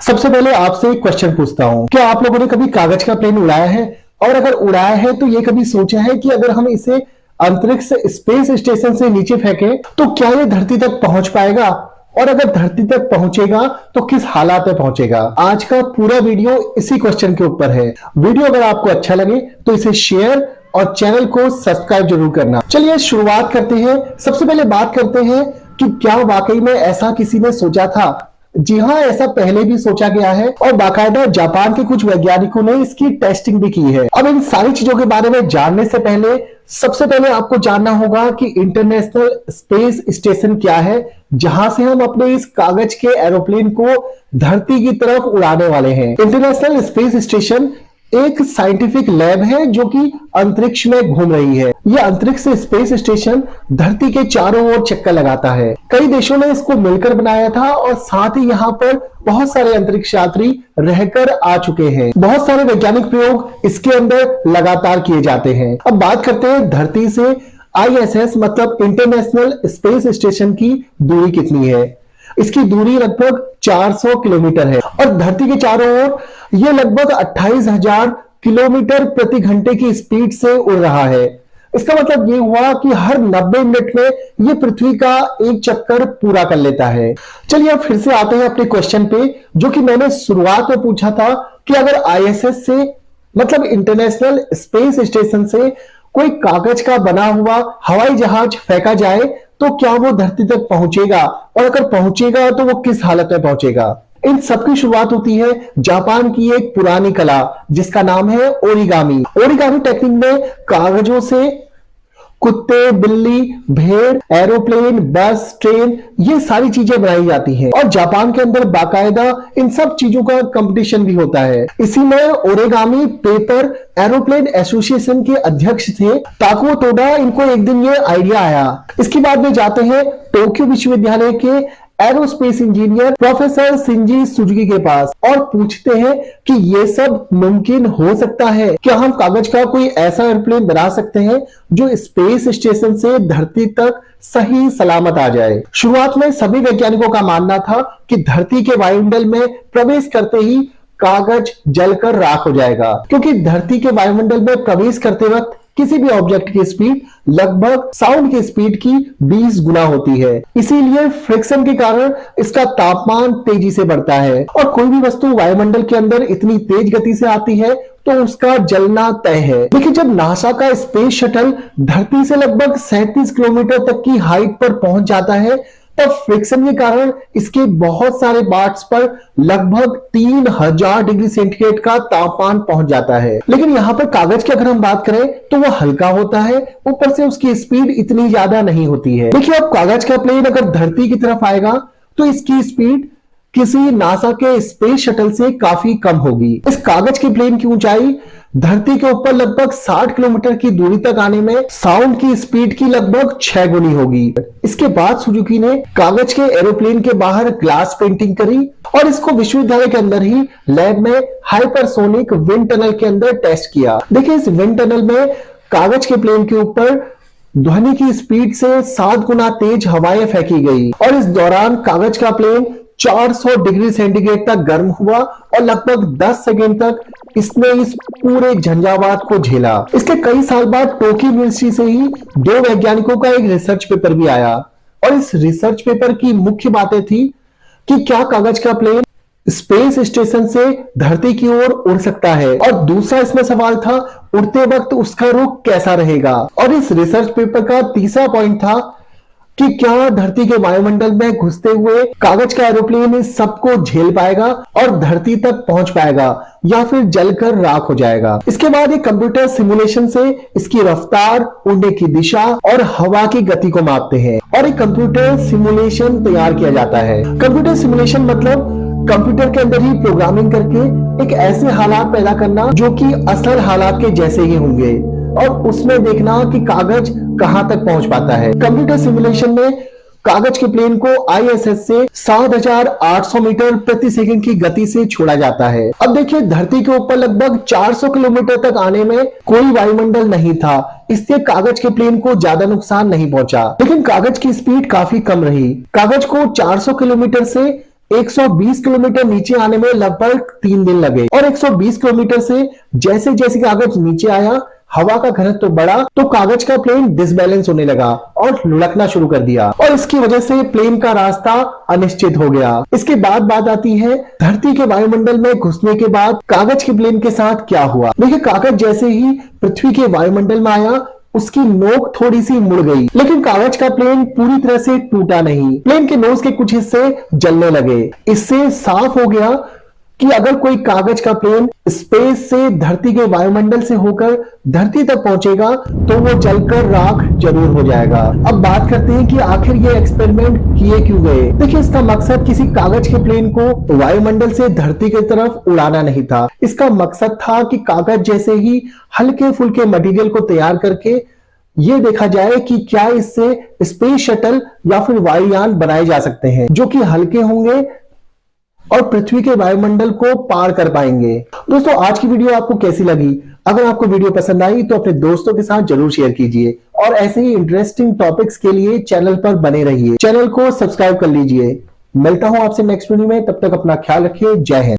सबसे पहले आपसे एक क्वेश्चन पूछता हूं, क्या आप लोगों ने कभी कागज का प्लेन उड़ाया है? और अगर उड़ाया है तो ये कभी सोचा है कि अगर हम इसे अंतरिक्ष स्पेस स्टेशन से नीचे फेंकें तो क्या ये धरती तक पहुंच पाएगा? और अगर धरती तक पहुंचेगा तो किस हालात में पहुंचेगा? आज का पूरा वीडियो इसी क्वेश्चन के ऊपर है। वीडियो अगर आपको अच्छा लगे तो इसे शेयर और चैनल को सब्सक्राइब जरूर करना। चलिए शुरुआत करते हैं। सबसे पहले बात करते हैं कि क्या वाकई में ऐसा किसी ने सोचा था? जी हां, ऐसा पहले भी सोचा गया है और बाकायदा जापान के कुछ वैज्ञानिकों ने इसकी टेस्टिंग भी की है। अब इन सारी चीजों के बारे में जानने से पहले सबसे पहले आपको जानना होगा कि इंटरनेशनल स्पेस स्टेशन क्या है, जहां से हम अपने इस कागज के एरोप्लेन को धरती की तरफ उड़ाने वाले हैं। इंटरनेशनल स्पेस स्टेशन एक साइंटिफिक लैब है जो कि अंतरिक्ष में घूम रही है। यह अंतरिक्ष स्पेस स्टेशन धरती के चारों ओर चक्कर लगाता है। कई देशों ने इसको मिलकर बनाया था और साथ ही यहाँ पर बहुत सारे अंतरिक्ष यात्री रहकर आ चुके हैं। बहुत सारे वैज्ञानिक प्रयोग इसके अंदर लगातार किए जाते हैं। अब बात करते हैं धरती से ISS मतलब इंटरनेशनल स्पेस स्टेशन की दूरी कितनी है। इसकी दूरी लगभग 400 किलोमीटर है और धरती के चारों ओर यह लगभग 28,000 किलोमीटर प्रति घंटे की स्पीड से उड़ रहा है। इसका मतलब यह हुआ कि हर 90 मिनट में यह पृथ्वी का एक चक्कर पूरा कर लेता है। चलिए अब फिर से आते हैं अपने क्वेश्चन पे, जो कि मैंने शुरुआत में पूछा था कि अगर ISS से मतलब इंटरनेशनल स्पेस स्टेशन से कोई कागज का बना हुआ हवाई जहाज फेंका जाए तो क्या वो धरती तक पहुंचेगा, और अगर पहुंचेगा तो वो किस हालत में पहुंचेगा? इन सब की शुरुआत होती है जापान की एक पुरानी कला जिसका नाम है ओरिगामी। ओरिगामी टेक्निक में कागजों से कुत्ते, बिल्ली, भेड़, एरोप्लेन, बस, ट्रेन, ये सारी चीजें बनाई जाती हैं और जापान के अंदर बाकायदा इन सब चीजों का कंपटीशन भी होता है। इसी में ओरिगामी पेपर एरोप्लेन एसोसिएशन के अध्यक्ष थे ताकुओ तोडा। इनको एक दिन ये आइडिया आया। इसके बाद में जाते हैं टोक्यो विश्वविद्यालय के aerospace engineer professor Shinji Suzuki के पास और पूछते हैं कि ये सब मुमकिन हो सकता है? क्या हम कागज का कोई ऐसा एयरप्लेन बना सकते हैं जो स्पेस स्टेशन से धरती तक सही सलामत आ जाए? शुरुआत में सभी वैज्ञानिकों का मानना था कि धरती के वायुमंडल में प्रवेश करते ही कागज जलकर राख हो जाएगा, क्योंकि धरती के वायुमंडल में प्रवेश करते वक्त किसी भी ऑब्जेक्ट की स्पीड लगभग साउंड की स्पीड की 20 गुना होती है। इसीलिए फ्रिक्शन के कारण इसका तापमान तेजी से बढ़ता है और कोई भी वस्तु वायुमंडल के अंदर इतनी तेज गति से आती है तो उसका जलना तय है। देखिए, जब नासा का स्पेस शटल धरती से लगभग 37 किलोमीटर तक की हाइट पर पहुंच जाता है तब फ्रिक्शन के कारण इसके बहुत सारे पार्ट्स पर लगभग 3000 डिग्री सेंटीग्रेड का तापमान पहुंच जाता है। लेकिन यहाँ पर कागज की अगर हम बात करें तो वह हल्का होता है, ऊपर से उसकी स्पीड इतनी ज्यादा नहीं होती है। देखिए, अब कागज का प्लेन अगर धरती की तरफ आएगा तो इसकी स्पीड किसी नासा के स्पेस शटल से काफी कम होगी। इस कागज के प्लेन की ऊंचाई धरती के ऊपर लगभग 60 किलोमीटर की दूरी तक आने में साउंड की स्पीड की लगभग 6 गुनी होगी। इसके बाद सुजुकी ने कागज के एरोप्लेन के बाहर ग्लास पेंटिंग करी और इसको विश्वविद्यालय के अंदर ही लैब में हाइपरसोनिक विंड टनल के अंदर टेस्ट किया। देखिए, इस विंड टनल में कागज के प्लेन के ऊपर ध्वनि की स्पीड से 7 गुना तेज हवाएं फेंकी गई और इस दौरान कागज का प्लेन 400 डिग्री सेंटीग्रेड तक गर्म हुआ और लगभग 10 सेकेंड तक इसने इस पूरे झंझावात को झेला। इसके कई साल बाद टोक्यो यूनिवर्सिटी से ही 2 वैज्ञानिकों का एक रिसर्च पेपर भी आया और इस रिसर्च पेपर की मुख्य बातें थी कि क्या कागज का प्लेन स्पेस स्टेशन से धरती की ओर उड़ सकता है, और दूसरा इसमें सवाल था उड़ते वक्त उसका रुख कैसा रहेगा। और इस रिसर्च पेपर का तीसरा पॉइंट था कि क्या धरती के वायुमंडल में घुसते हुए कागज का एरोप्लेन इस सबको झेल पाएगा और धरती तक पहुंच पाएगा या फिर जलकर राख हो जाएगा। इसके बाद एक कंप्यूटर सिमुलेशन से इसकी रफ्तार, उड़ने की दिशा और हवा की गति को मापते हैं और एक कंप्यूटर सिमुलेशन तैयार किया जाता है। कंप्यूटर सिमुलेशन मतलब कंप्यूटर के अंदर ही प्रोग्रामिंग करके एक ऐसे हालात पैदा करना जो कि असल हालात के जैसे ही होंगे और उसमें देखना कि कागज कहां तक पहुंच पाता है। कंप्यूटर सिमुलेशन में कागज के प्लेन को ISS से 7,800 मीटर प्रति सेकंड की गति से छोड़ा जाता है। अब देखिए, धरती के ऊपर लगभग 400 किलोमीटर तक आने में कोई वायुमंडल नहीं था, इससे कागज के प्लेन को ज्यादा नुकसान नहीं पहुंचा। लेकिन कागज की स्पीड काफी कम रही। कागज को 400 किलोमीटर से 120 किलोमीटर नीचे आने में लगभग 3 दिन लगे और 120 किलोमीटर से जैसे जैसे कागज नीचे आया, हवा का घनत्व तो बढ़ा तो कागज का प्लेन डिसबैलेंस होने लगा और लुढ़कना शुरू कर दिया और इसकी वजह से प्लेन का रास्ता अनिश्चित हो गया। इसके बाद बात आती है धरती के वायुमंडल में घुसने के बाद कागज के प्लेन के साथ क्या हुआ। देखिए, कागज जैसे ही पृथ्वी के वायुमंडल में आया उसकी नोक थोड़ी सी मुड़ गई, लेकिन कागज का प्लेन पूरी तरह से टूटा नहीं। प्लेन के नोज के कुछ हिस्से जलने लगे। इससे साफ हो गया कि अगर कोई कागज का प्लेन स्पेस से धरती के वायुमंडल से होकर धरती तक पहुंचेगा तो वो जलकर राख जरूर हो जाएगा। अब बात करते हैं कि आखिर ये एक्सपेरिमेंट किए क्यों गए। देखिए, इसका मकसद किसी कागज के प्लेन को वायुमंडल से धरती की तरफ उड़ाना नहीं था। इसका मकसद था कि कागज जैसे ही हल्के फुल्के मटेरियल को तैयार करके ये देखा जाए कि क्या इससे स्पेस शटल या फिर वायुयान बनाए जा सकते हैं जो कि हल्के होंगे और पृथ्वी के वायुमंडल को पार कर पाएंगे। दोस्तों, आज की वीडियो आपको कैसी लगी? अगर आपको वीडियो पसंद आई तो अपने दोस्तों के साथ जरूर शेयर कीजिए और ऐसे ही इंटरेस्टिंग टॉपिक्स के लिए चैनल पर बने रहिए। चैनल को सब्सक्राइब कर लीजिए। मिलता हूं आपसे नेक्स्ट वीडियो में, तब तक अपना ख्याल रखिए। जय हिंद।